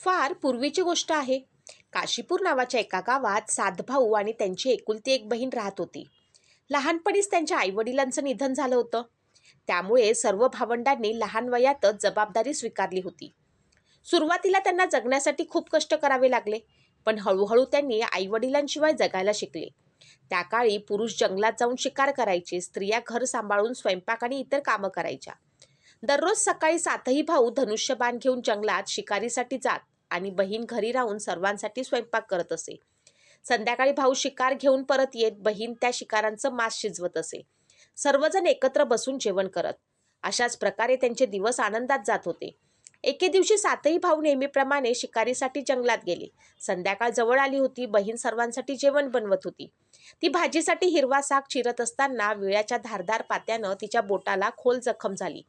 फार पूर्वीची गोष्ट आहे. काशीपूर नावाच्या एका गावात 7 भाऊ आणि त्यांची एकुलती एक बहीण राहत होती. लहानपणीच त्यांच्या आईवडिलांचं निधन झालं होतं. त्यामुळे सर्व भावंडांनी लहान वयातच जबाबदारी स्वीकारली होती. सुरुवातीला त्यांना जगण्यासाठी खूप कष्ट करावे लागले, पण हळूहळू त्यांनी आईवडिलांशिवाय जगायला शिकले. त्या काळी पुरुष जंगलात जाऊन शिकार करायचे, स्त्रिया घर सांभाळून स्वयंपाक आणि इतर कामं करायच्या. दररोज सकाळी 7ही भाऊ धनुष्यबाण घेऊन जंगलात शिकारीसाठी जात आणि बहीण घरी राहून सर्वांसाठी स्वयंपाक करत असे. संध्याकाळी भाऊ शिकार घेऊन परत येत बहीण त्या शिकारांचं मांस शिजवत असे. सर्वजण एकत्र बसून जेवण करत. अशाच प्रकारे त्यांचे दिवस आनंदात जात होते. एके दिवशी 7ही भाऊ नेहमीप्रमाणे शिकारीसाठी जंगलात गेले. संध्याकाळ जवळ आली होती. बहीण सर्वांसाठी जेवण बनवत होती. ती भाजीसाठी हिरवा साग चिरत असताना विळ्याच्या धारदार पात्यानं तिच्या बोटाला खोल जखम झाली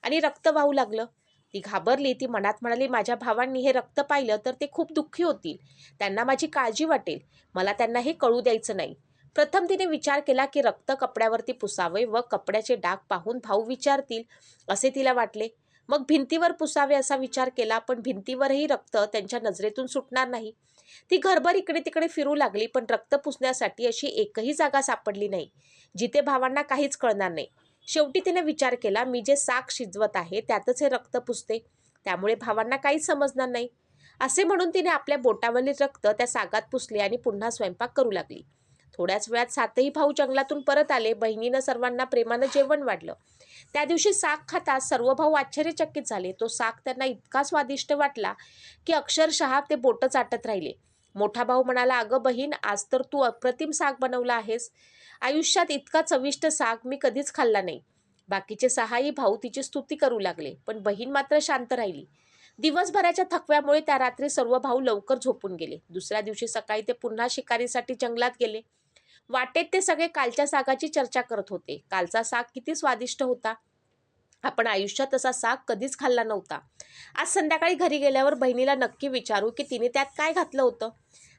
आणि रक्त वाहू लागलं. ती घाबरली. ती मनात म्हणाली, माझ्या भावांनी हे रक्त पाहिलं तर ते खूप दुःखी होतील. त्यांना माझी काळजी वाटेल. मला त्यांना हे कळू द्यायचं नाही. प्रथम तिने विचार केला की रक्त कपड्यावरती पुसावे व कपड्याचे डाग पाहून भाऊ विचारतील असे तिला वाटले. मग भिंतीवर पुसावे असा विचार केला, पण भिंतीवरही रक्त त्यांच्या नजरेतून सुटणार नाही. ती घरभर इकडे तिकडे फिरू लागली, पण रक्त पुसण्यासाठी अशी एकही जागा सापडली नाही जिथे भावांना काहीच कळणार नाही. शेवटी तिने विचार केला, मी जे साग शिजवत आहे त्यातच हे रक्त पुसते, त्यामुळे भावांना काहीच समजणार नाही. असे म्हणून तिने आपल्या बोटावरील रक्त त्या सागात पुसले आणि पुन्हा स्वयंपाक करू लागली. थोड्याच वेळात 7ही भाऊ जंगलातून परत आले. बहिणीनं सर्वांना प्रेमानं जेवण वाढलं. त्या दिवशी साग खाताच सर्व भाऊ आश्चर्यचकित झाले. तो साग त्यांना इतका स्वादिष्ट वाटला की अक्षरशः ते बोटं चाटत राहिले. मोठा भाऊ म्हणाला, अगं बहीण, आज तर तू अप्रतिम साग बनवला आहेस. आयुष्यात इतका चविष्ट साग मी कधीच खाल्ला नाही. बाकीचे 6ही भाऊ तिची स्तुती करू लागले, पण बहीण मात्र शांत राहिली. दिवसभराच्या थकव्यामुळे त्या रात्री सर्व भाऊ लवकर झोपून गेले. दुसऱ्या दिवशी सकाळी ते पुन्हा शिकारीसाठी जंगलात गेले. वाटेत ते सगळे कालच्या सागाची चर्चा करत होते. कालचा साग किती स्वादिष्ट होता. आपण आयुष्यात तसा साग कधीच खाल्ला नव्हता. आज संध्याकाळी घरी गेल्यावर बहिणीला नक्की विचारू की तिने त्यात काय घातलं होतं.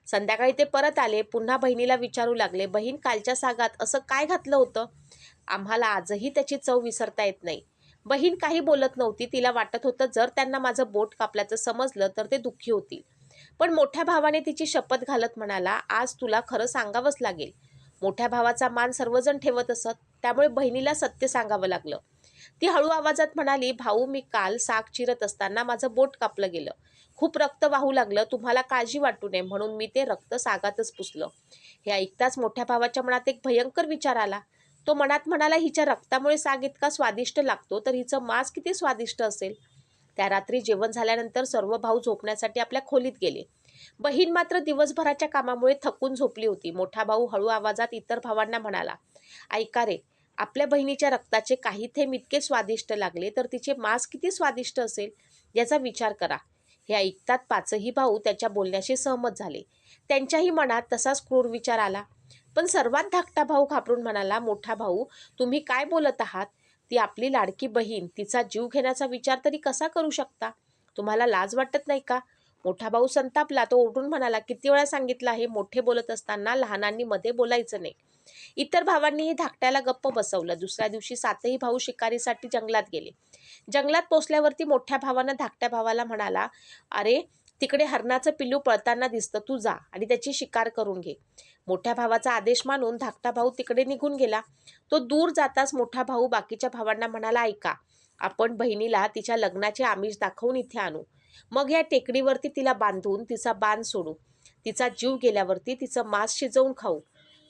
संध्याकाळी ते परत आले. पुन्हा बहिणीला विचारू लागले, बहीण, कालच्या सागात असं काय घातलं होतं. आम्हाला आजही त्याची चव विसरता येत नाही. बहीण काही बोलत नव्हती. तिला वाटत होतं जर त्यांना माझं बोट कापल्याचं समजलं तर ते दुःखी होतील. पण मोठ्या भावाने तिची शपथ घालत म्हणाला, आज तुला खरं सांगावंच लागेल. मोठ्या भावाचा मान सर्वजण ठेवत असत, त्यामुळे बहिणीला सत्य सांगावं लागलं. ती हळू आवाजात म्हणाली, भाऊ, मी काल साग चिरत असताना माझं बोट कापलं गेलं. खूप रक्त वाहू लागलं. तुम्हाला काळजी वाटू नये म्हणून मी ते रक्त सागातच पुसलं. हे ऐकताच मोठ्या भावाच्या मनात एक भयंकर विचार आला. तो मनात म्हणाला, हिच्या रक्तामुळे साग इतका स्वादिष्ट लागतो तर हिचं मांस किती स्वादिष्ट असेल. त्या रात्री जेवण झाल्यानंतर सर्व भाऊ झोपण्यासाठी आपल्या खोलीत गेले. बहीण मात्र दिवसभराच्या कामामुळे थकून झोपली होती. मोठा भाऊ हळू आवाजात इतर भावांना म्हणाला, ऐका रे, आपल्या बहिणीच्या रक्ताचे काही थेंब इतके स्वादिष्ट लागले तर तिचे मांस किती स्वादिष्ट असेल याचा विचार करा. हे ऐकतात 5ही भाऊ त्याच्या बोलण्याशी सहमत झाले. त्यांच्याही मनात तसाच क्रूर विचार आला. पण सर्वात धाकटा भाऊ घाबरून म्हणाला, मोठा भाऊ, तुम्ही काय बोलत आहात. ती आपली लाडकी बहीण, तिचा जीव घेण्याचा विचार तरी कसा करू शकता. तुम्हाला लाज वाटत नाही का. मोठा भाऊ संतापला. तो ओरडून म्हणाला, किती वेळा सांगितलं आहे, मोठे बोलत असताना लहानांनी मध्ये बोलायचं नाही. इतर भावांनीही धाकट्याला गप्प बसवलं. दुसऱ्या दिवशी 7ही भाऊ शिकारीसाठी जंगलात गेले. जंगलात पोचल्यावरती मोठ्या भावानं धाकट्या भावाला म्हणाला, अरे, तिकडे हरणाचं पिल्लू पळताना दिसतं, तू जा आणि त्याची शिकार करून घे. मोठ्या भावाचा आदेश मानून धाकटा भाऊ तिकडे निघून गेला. तो दूर जाताच मोठा भाऊ बाकीच्या भावांना म्हणाला, ऐका, आपण बहिणीला तिच्या लग्नाचे आमिष दाखवून इथे आणू. मग या टेकडीवरती तिला बांधून तिचा बाण सोडू. तिचा जीव गेल्यावरती तिचं मांस शिजवून खाऊ.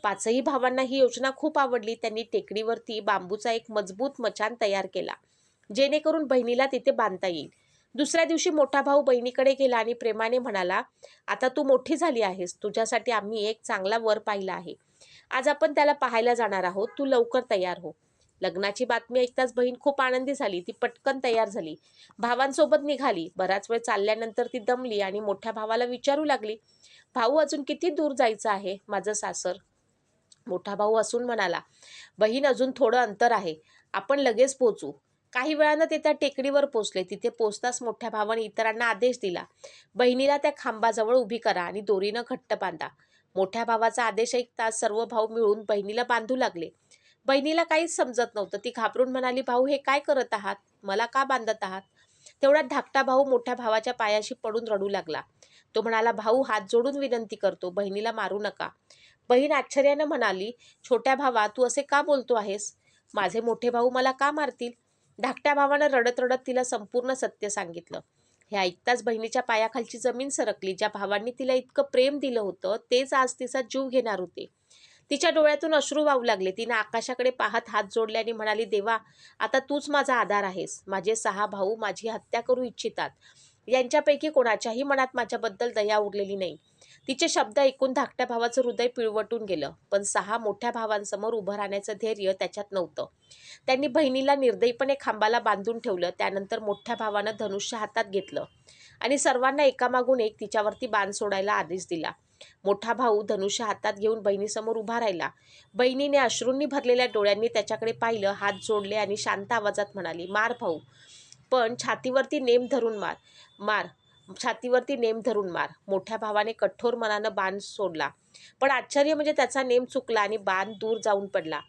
5ही भावांना ही योजना खूप आवडली. त्यांनी टेकडीवरती बांबूचा एक मजबूत मचाण तयार केला, जेणेकरून बहिणीला तिथे बांधता येईल. दुसऱ्या दिवशी मोठा भाऊ बहिणीकडे गेला आणि प्रेमाने म्हणाला, आता तू मोठी झाली आहेस. तुझ्यासाठी आम्ही एक चांगला वर पाहिला आहे. आज आपण त्याला पाहायला जाणार आहोत. तू लवकर तयार हो. लग्नाची बातमी ऐकताच बहीण खूप आनंदी झाली. ती पटकन तयार झाली. भावांसोबत निघाली. बराच वेळ चालल्यानंतर ती दमली आणि मोठ्या भावाला विचारू लागली, भाऊ, अजून किती दूर जायचं आहे माझं सासर. मोठा भाऊ हसून म्हणाला, बहीण, अजून थोडं अंतर आहे. आपण लगेच पोहोचू. काही वेळानं ते त्या टेकडीवर पोचले. तिथे पोचताच मोठ्या भावाने इतरांना आदेश दिला, बहिणीला त्या खांबाजवळ उभी करा आणि दोरीनं घट्ट बांधा. मोठ्या भावाचा आदेश ऐकताच सर्व भाऊ मिळून बहिणीला बांधू लागले. बहिणीला काहीच समजत नव्हतं. ती घाबरून म्हणाली, भाऊ, हे काय करत आहात. मला का बांधत आहात. तेवढ्यात धाकटा भाऊ मोठ्या भावाच्या पायाशी पडून रडू लागला. तो म्हणाला, भाऊ हात जोडून विनंती करतो, बहिणीला मारू नका. बहीण आश्चर्यानं म्हणाली, छोट्या भावा तू असे का बोलतो आहेस? माझे मोठे भाऊ मला का मारतील? धाकट्या भावानं रडत रडत तिला संपूर्ण सत्य सांगितलं. हे ऐकताच बहिणीच्या पायाखालची जमीन सरकली. ज्या भावांनी तिला इतकं प्रेम दिलं होतं तेच आज तिचा जीव घेणार होते. तिच्या डोळ्यातून अश्रू वाहू लागले. तिने आकाशाकडे पाहत हात जोडले आणि म्हणाली, देवा आता तूच माझा आधार आहेस. माझे 6 भाऊ माझी हत्या करू इच्छितात. यांच्यापैकी कोणाच्याही मनात माझ्याबद्दल दया उरलेली नाही. तिचे शब्द ऐकून धाकट्या भावाचं हृदय पिळवटून गेलं. पण 6 मोठ्या भावांसमोर उभं राहण्याचं धैर्य त्याच्यात नव्हतं. त्यांनी बहिणीला निर्दयीपणे खांबाला बांधून ठेवलं. त्यानंतर मोठ्या भावानं धनुष्य हातात घेतलं आणि सर्वांना एकामागून एक तिच्यावरती बाण सोडायला आदेश दिला. मोठा भाऊ धनुष्य हातात घेऊन बहिणीसमोर उभा राहिला. बहिणीने अश्रूंनी भरलेल्या डोळ्यांनी त्याच्याकडे पाहिलं, हात जोडले आणि शांत आवाजात म्हणाली, मार भाऊ, पण छातीवरती नेम धरून मार. मार, छातीवरती नेम धरून मार. मोठ्या भावाने कठोर मनानं बाण सोडला. पण आश्चर्य म्हणजे त्याचा नेम चुकला आणि बाण दूर जाऊन पडला.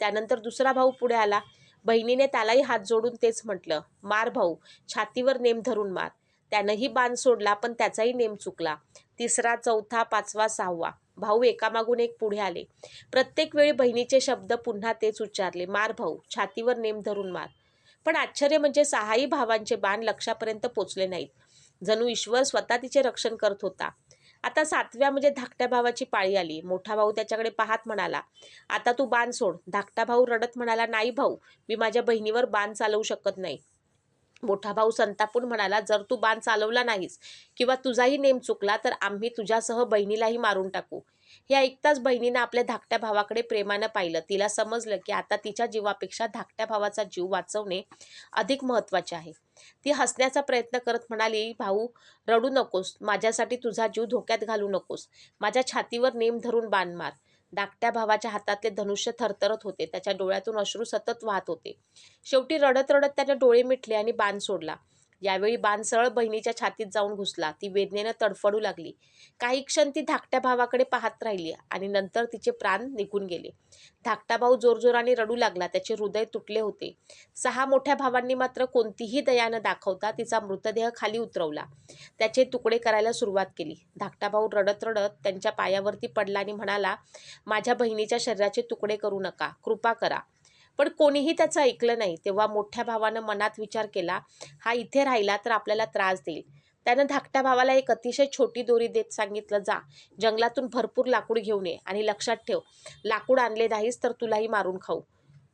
त्यानंतर दुसरा भाऊ पुढे आला. बहिणीने त्यालाही हात जोडून तेच म्हटलं, मार भाऊ, छातीवर नेम धरून मार. त्यानंही बाण सोडला, पण त्याचाही नेम चुकला. तिसरा, चौथा, 5वा, 6वा भाऊ एकामागून एक पुढे आले. प्रत्येक वेळी बहिणीचे शब्द पुन्हा तेच उच्चारले, मार भाऊ, छातीवर नेम धरून मार. पण आश्चर्य म्हणजे 6ही भावांचे बाण लक्ष्यापर्यंत पोचले नाहीत. जणू ईश्वर स्वतः तिचे रक्षण करत होता. आता 7व्या म्हणजे धाकट्या भावाची पाळी आली. मोठा भाऊ त्याच्याकडे पाहत म्हणाला, आता तू बाण सोड. धाकटा भाऊ रडत म्हणाला, नाही भाऊ, मी माझ्या बहिणीवर बाण चालवू शकत नाही. मोठा भाऊ संतापून म्हणाला, जर तू बाण चालवला नाहीस किंवा तुझाही नेम चुकला तर आम्ही तुझ्यासह बहिणीलाही मारून टाकू. हे ऐकताच बहिणीनं आपल्या धाकट्या भावाकडे प्रेमानं पाहिलं. तिला समजलं की आता तिच्या जीवापेक्षा धाकट्या भावाचा जीव वाचवणे अधिक महत्त्वाचे आहे. ती हसण्याचा प्रयत्न करत म्हणाली, भाऊ रडू नकोस, माझ्यासाठी तुझा जीव धोक्यात घालू नकोस. माझ्या छातीवर नेम धरून बाण मार. धाकट्या भावाच्या हातातले धनुष्य थरथरत होते. त्याच्या डोळ्यातून अश्रू सतत वाहत होते. शेवटी रडत रडत त्याने डोळे मिटले आणि बाण सोडला. यावेळी बाण सरळ बहिणीच्या छातीत जाऊन घुसला. ती वेदनेनं तडफडू लागली. काही क्षण ती धाकट्या भावाकडे पाहत राहिली आणि नंतर तिचे प्राण निघून गेले. धाकटा भाऊ जोरजोराने रडू लागला. त्याचे हृदय तुटले होते. 6 मोठ्या भावांनी मात्र कोणतीही दया न दाखवता तिचा मृतदेह खाली उतरवला. त्याचे तुकडे करायला सुरुवात केली. धाकटा भाऊ रडत रडत त्यांच्या पायावरती पडला आणि म्हणाला, माझ्या बहिणीच्या शरीराचे तुकडे करू नका, कृपा करा. पण कोणीही त्याचं ऐकलं नाही. तेव्हा मोठ्या भावानं मनात विचार केला, हा इथे राहिला तर आपल्याला त्रास देईल. त्यानं धाकट्या भावाला एक अतिशय छोटी दोरी देत सांगितलं, जा जंगलातून भरपूर लाकूड घेऊन ये आणि लक्षात ठेव, लाकूड आणले नाहीस तर तुलाही मारून खाऊ.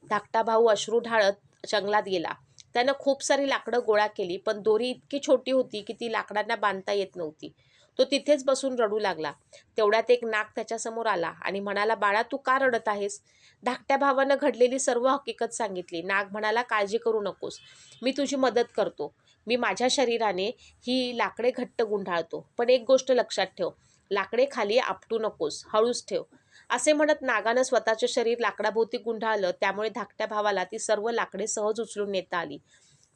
धाकटा भाऊ अश्रू ढाळत जंगलात गेला. त्यानं खूप सारी लाकडं गोळा केली, पण दोरी इतकी छोटी होती की ती लाकडांना बांधता येत नव्हती. तो तिथेच बसून रडू लागला. तेवढ्यात एक नाग त्याच्यासमोर आला आणि म्हणाला, बाळा तू का रडत आहेस? धाकट्या भावानं घडलेली सर्व हकीकत सांगितली. नाग म्हणाला, काळजी करू नकोस, मी तुझी मदत करतो. मी माझ्या शरीराने ही लाकडे घट्ट गुंडाळतो. पण एक गोष्ट लक्षात ठेव, लाकडे खाली आपटू नकोस, हळूच ठेव. असे म्हणत नागानं स्वतःचे शरीर लाकडाभोवती गुंडाळलं. त्यामुळे धाकट्या भावाला ती सर्व लाकडे सहज उचलून नेता आली.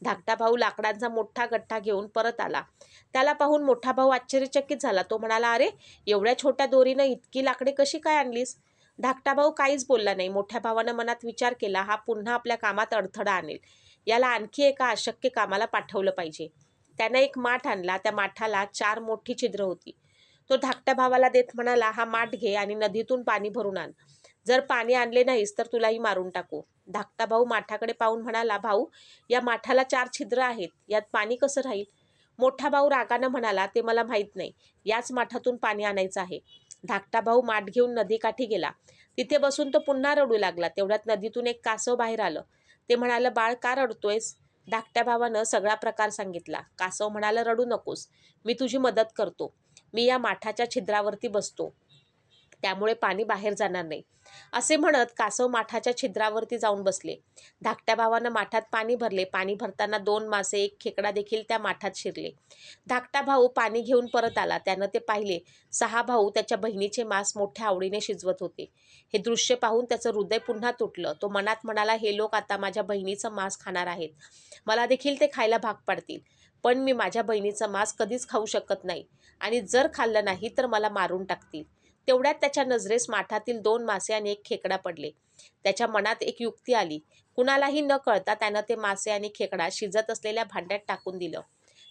धाकटा भाऊ लाकडांचा मोठा गठ्ठा घेऊन परत आला. त्याला पाहून मोठा भाऊ आश्चर्यचकित झाला. तो म्हणाला, अरे एवढ्या छोट्या दोरीनं इतकी लाकडे कशी काय आणलीस? धाकटा भाऊ काहीच बोलला नाही. मोठ्या भावानं मनात विचार केला, हा पुन्हा आपल्या कामात अडथळा आणेल. याला आणखी एका अशक्य कामाला पाठवलं पाहिजे. त्यानं एक माठ आणला. त्या माठाला 4 मोठी छिद्र होती. तो धाकट्या भावाला देत म्हणाला, हा माठ घे आणि नदीतून पाणी भरून आण. जर पाणी आणले नाहीस तर तुलाही मारून टाकू. धाकटा भाऊ माठाकडे पाहून म्हणाला, भाऊ या माठाला 4 छिद्र आहेत, यात पाणी कसं राहील? मोठा भाऊ रागानं म्हणाला, ते मला माहीत नाही, याच माठातून पाणी आणायचं आहे. धाकटा भाऊ माठ घेऊन नदीकाठी गेला. तिथे बसून तो पुन्हा रडू लागला. तेवढ्यात नदीतून एक कासव बाहेर आलं. ते म्हणालं, बाळ का रडतोयस? धाकट्या भावानं सगळा प्रकार सांगितला. कासव म्हणाला, रडू नकोस, मी तुझी मदत करतो. मी या माठाच्या छिद्रावरती बसतो, त्यामुळे पाणी बाहेर जाणार नाही. असे म्हणत कासव माठाच्या छिद्रावरती जाऊन बसले. धाकट्या भावानं माठात पाणी भरले. पाणी भरताना 2 मासे, 1 खेकडा देखील त्या माठात शिरले. धाकटा भाऊ पाणी घेऊन परत आला. त्यानं ते पाहिले. 6 भाऊ त्याच्या बहिणीचे मांस मोठ्या आवडीने शिजवत होते. हे दृश्य पाहून त्याचं हृदय पुन्हा तुटलं. तो मनात म्हणाला, हे लोक आता माझ्या बहिणीचं मांस खाणार आहेत. मला देखील ते खायला भाग पाडतील. पण मी माझ्या बहिणीचं मांस कधीच खाऊ शकत नाही आणि जर खाल्लं नाही तर मला मारून टाकतील. तेवढ्यात त्याच्या नजरेस माठातील 2 मासे आणि 1 खेकडा पडले. त्याच्या मनात एक युक्ती आली. कुणालाही न कळता त्यानं ते मासे आणि खेकडा शिजत असलेल्या भांड्यात टाकून दिलं.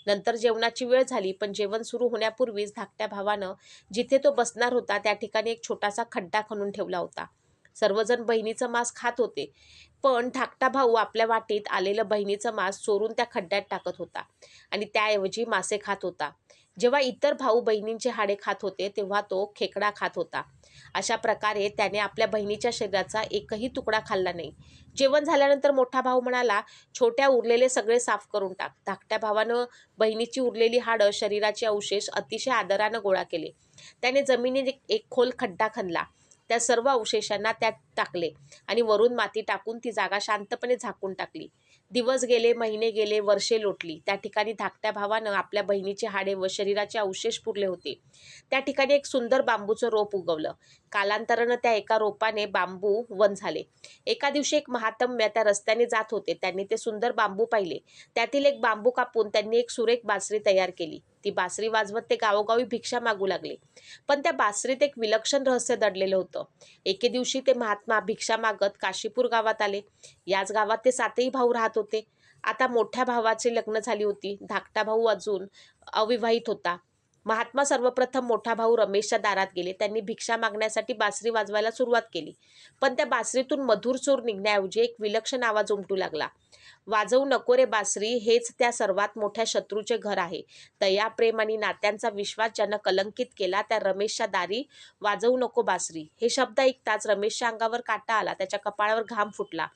नंतर जेवणाची वेळ झाली, पण जेवण सुरू होण्यापूर्वीच धाकट्या भावानं जिथे तो बसणार होता त्या ठिकाणी एक छोटासा खड्डा खणून ठेवला होता. सर्वजण बहिणीचं मांस खात होते, पण धाकटा भाऊ आपल्या वाटीत आलेलं बहिणीचं मांस चोरून त्या खड्ड्यात टाकत होता आणि त्याऐवजी मासे खात होता. जेव्हा इतर भाऊ बहिणींचे हाडे खात होते, तेव्हा तो खेकडा खात होता. अशा प्रकारे त्याने आपल्या बहिणीच्या शरीराचा एकही तुकडा खाल्ला नाही. जेवण झाल्यानंतर मोठा भाऊ म्हणाला, छोट्या, उरलेले सगळे साफ करून टाक. धाकट्या भावानं बहिणीची उरलेली हाडं, शरीराचे अवशेष अतिशय आदरानं गोळा केले. त्याने जमिनीत एक खोल खड्डा खणला, त्या सर्व अवशेषांना त्यात टाकले आणि वरून माती टाकून ती जागा शांतपणे झाकून टाकली. दिवस गेले, महिने गेले, वर्षे लोटली. त्या ठिकाणी धाकट्या भावानं आपल्या बहिणीची हाडे व शरीराचे अवशेष पुरले होते. त्या ठिकाणी एक सुंदर बांबूचं रोप उगवलं. कालांतरानं त्या एका रोपाने बांबू वन झाले. एका दिवशी एक महात्म्य त्या रस्त्याने जात होते. त्यांनी ते सुंदर बांबू पाहिले. त्यातील एक बांबू कापून त्यांनी एक सुरेख बासरी तयार केली. ती बासरी वाजवत ते गावोगावी भिक्षा मागू लागले. पण त्या बासरीत एक विलक्षण रहस्य दडलेलं होतं. एके दिवशी ते महात्मा भिक्षा मागत काशीपूर गावात आले. याच गावात ते 7ही भाऊ राहत होते. आता मोठ्या भावाचे लग्न झाली होती. धाकटा भाऊ अजून अविवाहित होता. महात्मा सर्वप्रथम मोठा भाऊ रमेशच्या दारात गेले. त्यांनी भिक्षा मागण्यासाठी बासरी वाजवायला सुरुवात केली. पण त्या बासरीतून मधुर सूर निघण्याऐवजी एक विलक्षण आवाज उमटू लागला. वाजवू नको रे बासरी, हेच त्या सर्वात मोठ्या शत्रूचे घर आहे. दया, प्रेम आणि नात्यांचा विश्वास ज्यानं कलंकित केला त्या रमेशच्या दारी वाजवू नको बासरी. हे शब्द ऐकताच रमेशच्या अंगावर काटा आला. त्याच्या कपाळावर घाम फुटला.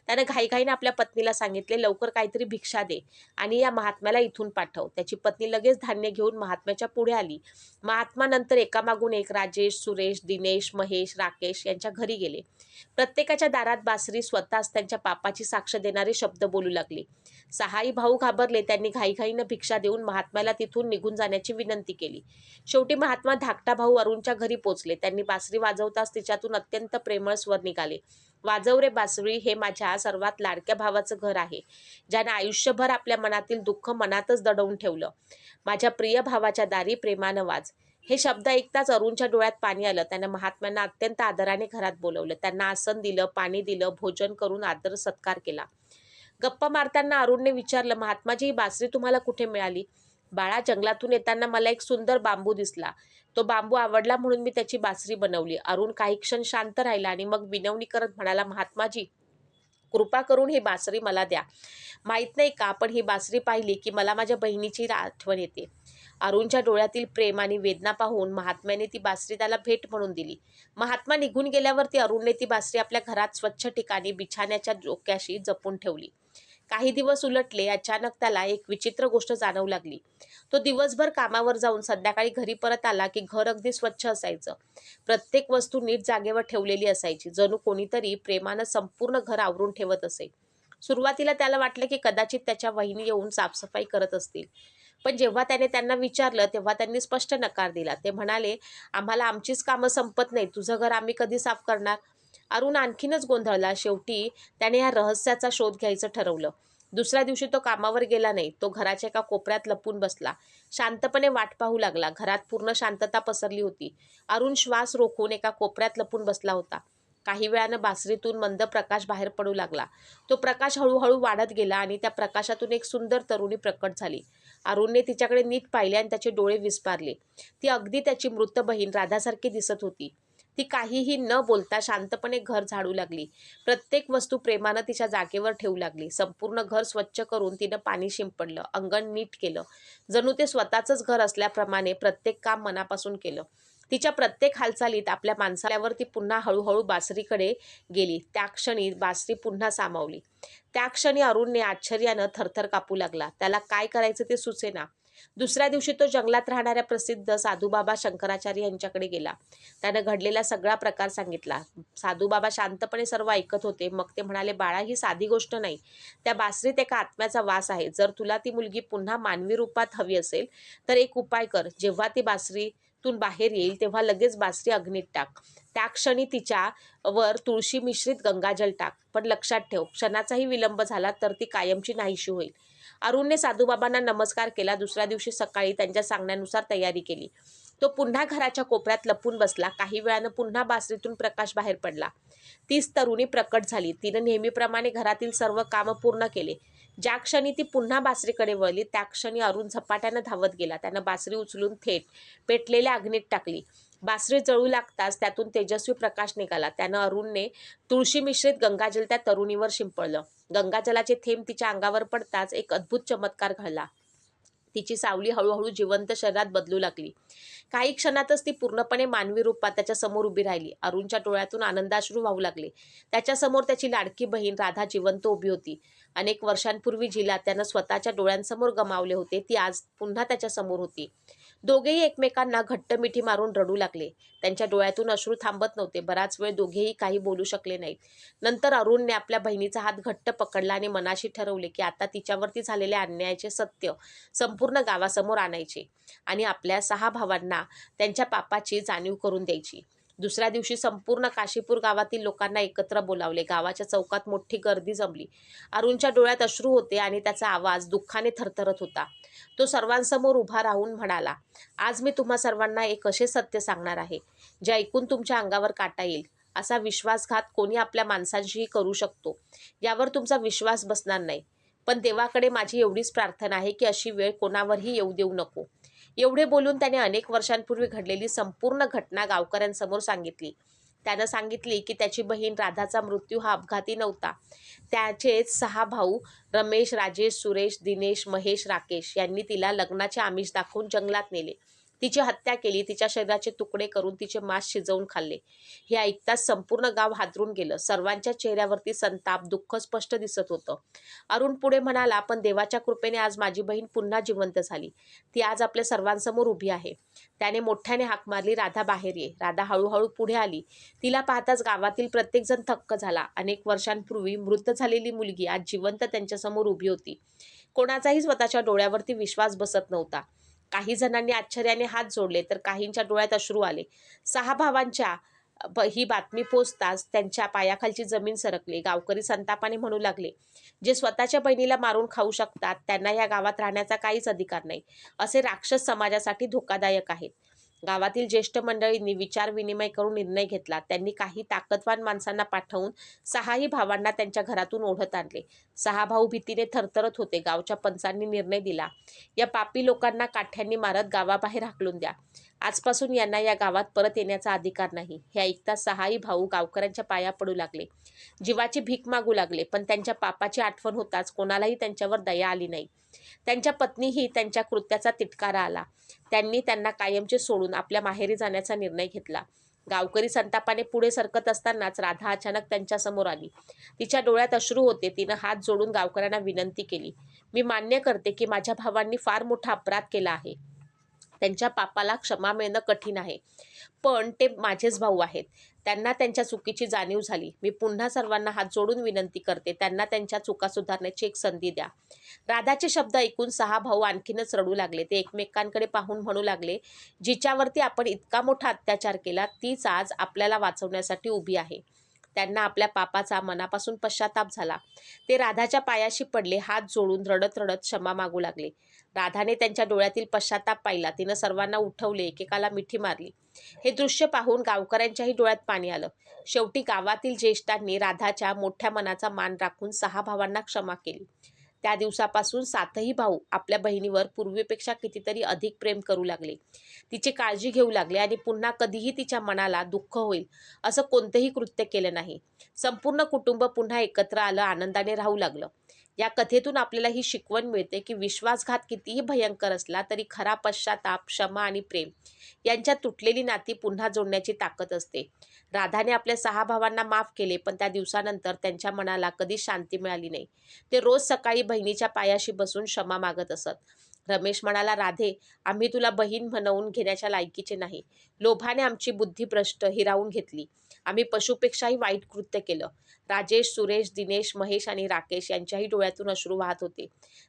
त्यानं घाईघाईने आपल्या पत्नीला सांगितले, लवकर काहीतरी भिक्षा दे आणि या महात्म्याला इथून पाठव. त्याची पत्नी लगेच धान्य घेऊन महात्म्याच्या पुढे आली. महात्मा नंतर एकामागून एक राजेश, सुरेश, दिनेश, महेश, राकेश यांच्या घरी गेले. प्रत्येकाच्या दारात बासरी स्वतःच त्यांच्या पापाची साक्ष देणारे शब्द बोलू लागली. 6ही भाऊ घाबरले. त्यांनी घाईघाईनं भिक्षा देऊन महात्म्याला तिथून निघून जाण्याची विनंती केली. शेवटी महात्मा धाकटा भाऊ अरुणच्या घरी पोचले. त्यांनी बासरी वाजवताच तिच्यातून अत्यंत प्रेमळ स्वर निघाले. वाजव रे बासरी, हे माझ्या सर्वात लाडक्या भावाचं घर आहे, ज्यानं आयुष्यभर आपल्या मनातील दुःख मनातच दडवून ठेवलं. माझ्या प्रिय भावाच्या दारी प्रेमानं वाज. हे शब्द ऐकताच अरुणच्या डोळ्यात पाणी आलं. त्यानं महात्म्यांना अत्यंत आदराने घरात बोलवलं. त्यांना आसन दिलं, पाणी दिलं, भोजन करून आदर सत्कार केला. गप्पा मारताना अरुणने विचारलं, महात्माजी, ही बासरी तुम्हाला कुठे मिळाली? बाळा, जंगलातून येताना मला एक सुंदर बांबू दिसला. तो बांबू आवडला म्हणून मी त्याची बासरी बनवली. अरुण काही क्षण शांत राहिला आणि मग विनवणी करत म्हणाला, महात्माजी, कृपा करून ही बासरी मला द्या. माहित नाही का, पण ही बासरी पाहिली की मला माझ्या बहिणीची आठवण येते. अरुणच्या डोळ्यातील प्रेम आणि वेदना पाहून महात्म्याने ती बासरी त्याला भेट म्हणून दिली. महात्मा निघून गेल्यावरती अरुणने ती बासरी आपल्या घरात स्वच्छ ठिकाणी बिछाण्याच्या डोक्याशी जपून ठेवली. काही दिवस उलटले. अचानक त्याला एक विचित्र गोष्ट जाणवू लागली. तो दिवसभर कामावर जाऊन संध्याकाळी घरी परत आला की घर अगदी स्वच्छ असायचं. प्रत्येक वस्तू नीट जागेवर ठेवलेली असायची. जणू कोणीतरी प्रेमानं संपूर्ण घर आवरून ठेवत असे. सुरुवातीला त्याला वाटलं की कदाचित त्याच्या वहिनी येऊन साफसफाई करत असतील. पण जेव्हा त्याने त्यांना विचारलं तेव्हा त्यांनी स्पष्ट नकार दिला. ते म्हणाले, आम्हाला आमचीच कामं संपत नाही, तुझं घर आम्ही कधी साफ करणार? अरुण आणखीनच गोंधळला. शेवटी त्याने या रहस्याचा शोध घ्यायचं ठरवलं. दुसऱ्या दिवशी तो कामावर गेला नाही. तो घराच्या एका कोपऱ्यात लपून बसला. शांतपणे वाट पाहू लागला. घरात पूर्ण शांतता पसरली होती. अरुण श्वास रोखून एका कोपऱ्यात लपून बसला होता. काही वेळानं बासरीतून मंद प्रकाश बाहेर पडू लागला. तो प्रकाश हळूहळू वाढत गेला आणि त्या प्रकाशातून एक सुंदर तरुणी प्रकट झाली. अरुणने तिच्याकडे नीट पाहिले आणि त्याचे डोळे विस्फारले. ती अगदी त्याची मृत बहीण राधासारखी दिसत होती. ती काहीही न बोलता शांतपणे घर झाडू लागली. प्रत्येक वस्तू प्रेमानं तिच्या जागेवर ठेवू लागली. संपूर्ण घर स्वच्छ करून तिनं पाणी शिंपडलं, अंगण नीट केलं. जणू ते स्वतःचंच घर असल्याप्रमाणे प्रत्येक काम मनापासून केलं. तिच्या प्रत्येक हालचालीत आपल्या माणसाल्यावर ती पुन्हा हळूहळू बासरीकडे गेली. त्या क्षणी बासरी पुन्हा सामावली. त्या क्षणी अरुणने आश्चर्यानं थरथर कापू लागला. त्याला काय करायचं ते सुचेना. दुसऱ्या दिवशी तो जंगलात राहणाऱ्या प्रसिद्ध साधूबाबा शंकराचार्य यांच्याकडे गेला. त्यानं घडलेला सगळा प्रकार सांगितला. साधूबाबा शांतपणे सर्व ऐकत होते. मग ते म्हणाले, बाळा, ही साधी गोष्ट नाही. त्या बासरीत एका आत्म्याचा वास आहे. जर तुला ती मुलगी पुन्हा मानवी रूपात हवी असेल तर एक उपाय कर. जेव्हा ती बासरीतून बाहेर येईल तेव्हा लगेच बासरी अग्नीत टाक. त्या क्षणी तिच्या वर तुळशी मिश्रित गंगाजल टाक. पण लक्षात ठेव, क्षणाचाही विलंब झाला तर ती कायमची नाहीशी होईल. अरुणने साधूबाबांना नमस्कार केला. दुसऱ्या दिवशी सकाळी त्यांच्या सांगण्यानुसार तयारी केली. तो पुन्हा घराच्या कोपऱ्यात लपून बसला. काही वेळानं पुन्हा बासरीतून प्रकाश बाहेर पडला. तीच तरुणी प्रकट झाली. तिनं नेहमीप्रमाणे घरातील सर्व कामं पूर्ण केले. ज्या क्षणी ती पुन्हा बासरीकडे वळली त्या क्षणी अरुण झपाट्यानं धावत गेला. त्यानं बासरी उचलून थेट पेटलेल्या अग्नीत टाकली. बासरी जळू लागताच त्यातून तेजस्वी प्रकाश निघाला. त्यानं अरुणने तुळशी मिश्रित गंगाजल त्या तरुणीवर शिंपडलं. गंगाजलाचे थेंब तिच्या अंगावर पडताच एक अद्भुत चमत्कार घडला. तिची सावली हळूहळू जिवंत शरीरात बदलू लागली. काही क्षणातच ती पूर्णपणे मानवी रूपात त्याच्या समोर उभी राहिली. अरुणच्या डोळ्यातून आनंदाश्रू वाहू लागले. त्याच्यासमोर त्याची लाडकी बहीण राधा जिवंत उभी होती. अनेक वर्षांपूर्वी जिला त्यानं स्वतःच्या डोळ्यांसमोर गमावले होते ती आज पुन्हा त्याच्या समोर होती. दोघेही एकमेकांना घट्ट मिठी मारून रडू लागले. त्यांच्या डोळ्यातून अश्रू थांबत नव्हते. बराच वेळ दोघेही काही बोलू शकले नाहीत. नंतर अरुणने आपल्या बहिणीचा हात घट्ट पकडला आणि मनाशी ठरवले की आता तिच्यावरती झालेल्या अन्यायाचे सत्य संपूर्ण गावासमोर आणायचे आणि आपल्या 6 भावांना त्यांच्या पापाची जाणीव करून द्यायची. दुसऱ्या दिवशी संपूर्ण काशीपूर गावातील लोकांना एकत्र बोलावले. गावाच्या चौकात मोठी गर्दी जमली. अरुणच्या डोळ्यात अश्रू होते आणि त्याचा आवाज दुःखाने थरथरत होता. तो सर्वांसमोर उभा राहून म्हणाला, आज मी तुम्हा सर्वांना एक असे सत्य सांगणार आहे जे ऐकून तुमच्या अंगावर काटा येईल. असा विश्वासघात कोणी आपल्या माणसांशीही करू शकतो यावर तुमचा विश्वास बसणार नाही. पण देवाकडे माझी एवढीच प्रार्थना आहे की अशी वेळ कोणावरही येऊ देऊ नको. एवढे बोलून त्याने अनेक वर्षांपूर्वी घडलेली संपूर्ण घटना गावकऱ्यांसमोर सांगितली. त्यानं सांगितली की त्याची बहीण राधाचा मृत्यू हा अपघाती नव्हता. त्याचेच 6 भाऊ रमेश, राजेश, सुरेश, दिनेश, महेश, राकेश यांनी तिला लग्नाचे आमिष दाखवून जंगलात नेले. तिची हत्या केली. तिच्या शरीराचे तुकडे करून तिचे मांस शिजवून खाल्ले. हे ऐकताच संपूर्ण गाव हादरून गेलं. सर्वांच्या चेहऱ्यावरती संताप, दुःख स्पष्ट दिसत होतं. अरुण पुढे म्हणाला, पण देवाच्या कृपेने आज माझी बहीण पुन्हा जिवंत झाली. ती आज आपल्या सर्वांसमोर उभी आहे. त्याने मोठ्याने हाक मारली, राधा बाहेर ये. राधा हळूहळू पुढे आली. तिला पाहताच गावातील प्रत्येकजण थक्क झाला. अनेक वर्षांपूर्वी मृत झालेली मुलगी आज जिवंत त्यांच्यासमोर उभी होती. कोणाचाही स्वतःच्या डोळ्यावरती विश्वास बसत नव्हता. काही जणांनी आश्चर्याने हात जोडले तर काहींच्या डोळ्यात अश्रू आले. 6 भावांच्या ही बातमी पोचताच त्यांच्या पायाखालची जमीन सरकली. गावकरी संतापाने म्हणू लागले, जे स्वतःच्या बहिणीला मारून खाऊ शकतात त्यांना या गावात राहण्याचा काहीच अधिकार नाही. असे राक्षस समाजासाठी धोकादायक आहेत. गावातील ज्येष्ठ मंडळींनी विचार विनिमय करून निर्णय घेतला. त्यांनी काही ताकदवान माणसांना पाठवून 6ही भावांना त्यांच्या घरातून ओढत आणले. 6 भाऊ भीतीने थरथरत होते. गावच्या पंचांनी निर्णय दिला, या पापी लोकांना काठ्यांनी मारत गावाबाहेर हाकलून द्या. आजपासून यांना या गावात परत येण्याचा अधिकार नाही. हे ऐकता 6ही भाऊ गावकऱ्यांच्या पाया पडू लागले. जीवाची भीक मागू लागले. पण त्यांच्या पापाची आठवण होताच कोणालाही त्यांच्यावर दया आली नाही. त्यांच्या पत्नीही त्यांच्या कृत्याचा तिटकारा आला. त्यांनी त्यांना कायमचे सोडून आपल्या माहेरी जाण्याचा निर्णय घेतला. गावकरी संतापाने पुढे सरकत असतानाच राधा अचानक त्यांच्यासमोर आली. तिच्या डोळ्यात अश्रू होते. तिनं हात जोडून गावकऱ्यांना विनंती केली, मी मान्य करते की माझ्या भावांनी फार मोठा अपराध केला आहे. त्यांच्या पापाला क्षमा मिळणं कठीण आहे. पण ते माझेच भाऊ आहेत. त्यांना त्यांच्या चुकीची जाणीव झाली. मी पुन्हा सर्वांना हात जोडून विनंती करते, त्यांना त्यांच्या चुका सुधारण्याची एक संधी द्या. राधाचे शब्द ऐकून 6 भाऊ आणखीनच रडू लागले. ते एकमेकांकडे पाहून म्हणू लागले, जिच्यावरती आपण इतका मोठा अत्याचार केला तीच आज आपल्याला वाचवण्यासाठी उभी आहे. त्यांना आपल्या पापाचा मनापासून पश्चाताप झाला. ते राधाच्या पायाशी पडले. हात जोडून रडत रडत क्षमा मागू लागले. राधाने त्यांच्या डोळ्यातील पश्चाताप पाहिला. तिनं सर्वांना उठवले, एकेकाला मिठी मारली. हे दृश्य पाहून गावकऱ्यांच्याही डोळ्यात पाणी आलं. शेवटी गावातील ज्येष्ठांनी राधाच्या मोठ्या मनाचा मान राखून 6 भावांना क्षमा केली. त्या दिवसापासून 7ही भाऊ आपल्या बहिणीवर पूर्वीपेक्षा कितीतरी अधिक प्रेम करू लागले. तिची काळजी घेऊ लागले आणि पुन्हा कधीही तिच्या मनाला दुःख होईल असं कोणतेही कृत्य केलं नाही. संपूर्ण कुटुंब पुन्हा एकत्र आलं, आनंदाने राहू लागलं. या कथेतून आपल्याला ही शिकवण मिळते की विश्वासघात कितीही भयंकर असला तरी खरा पश्चाताप, क्षमा आणि प्रेम यांच्यात तुटलेली नाती पुन्हा जोडण्याची ताकद असते. राधाने आपल्या 6 भावांना माफ केले, पण त्या दिवसानंतर त्यांच्या मनाला कधी शांती मिळाली नाही. ते रोज सकाळी बहिणीच्या पायाशी बसून क्षमा मागत असत. रमेश म्हणाला, राधे, आम्ही तुला बहीण म्हणवून घेण्याच्या लायकीचे नाही. लोभाने आमची बुद्धी भ्रष्ट हिरावून घेतली. आम्ही पशुपेक्षाही वाईट कृत्य केलं. राजेश, सुरेश, दिनेश, महेश आणि राकेश यांच्याही डोळ्यातून अश्रू वाहत होते.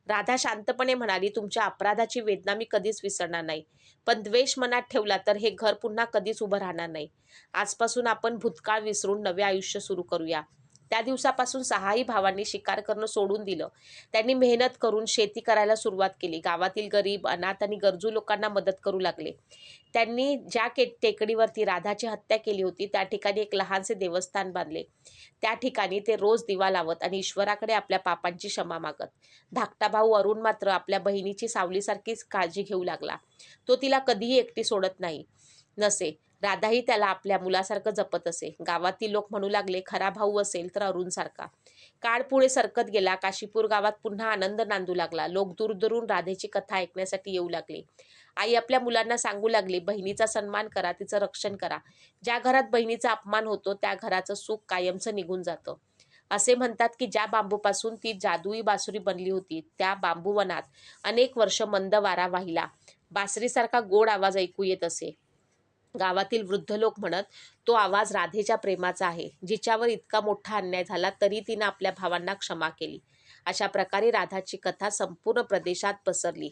राधा शांतपणे म्हणाली, तुमच्या अपराधाची वेदना मी कधीच विसरणार नाही. पण द्वेष मनात ठेवला तर हे घर पुन्हा कधीच उभं राहणार नाही. आजपासून आपण भूतकाळ विसरून नवे आयुष्य सुरू करूया. त्या दिवसापासून 6ही भावांनी शिकार करणं सोडून दिलं. त्यांनी मेहनत करून शेती करायला सुरुवात केली. गावातील गरीब, अनाथ आणि गरजू लोकांना मदत करू लागले. त्यांनी ज्या टेकडीवरती राधाची हत्या केली होती त्या ठिकाणी एक लहानसे देवस्थान बांधले. त्या ठिकाणी ते रोज दिवा लावत आणि ईश्वराकडे आपल्या पापांची क्षमा मागत. धाकटा भाऊ अरुण मात्र आपल्या बहिणीची सावलीसारखीच काळजी घेऊ लागला. तो तिला कधीही एकटी सोडत नसे. राधाही त्याला आपल्या मुलासारखं जपत असे. गावातील लोक म्हणू लागले, खरा भाऊ असेल तर अरुणसारखा. काळ पुढे सरकत गेला. काशीपूर गावात पुन्हा आनंद नांदू लागला. लोक दूरदूरून राधेची कथा ऐकण्यासाठी येऊ लागले. आई आपल्या मुलांना सांगू लागली, बहिणीचा सन्मान करा, तिचं रक्षण करा. ज्या घरात बहिणीचा अपमान होतो त्या घराचं सुख कायमचं निघून जातं. असे म्हणतात की ज्या बांबूपासून ती जादुई बासुरी बनली होती त्या बांबूवनात अनेक वर्ष मंद वारा वाहिला. बासरीसारखा गोड आवाज ऐकू येत असे. गावातील वृद्ध लोक म्हणत, तो आवाज राधेच्या प्रेमाचा आहे, जिच्यावर इतका मोठा अन्याय झाला तरी तिनं आपल्या भावांना क्षमा केली. अशा प्रकारे राधाची कथा संपूर्ण प्रदेशात पसरली.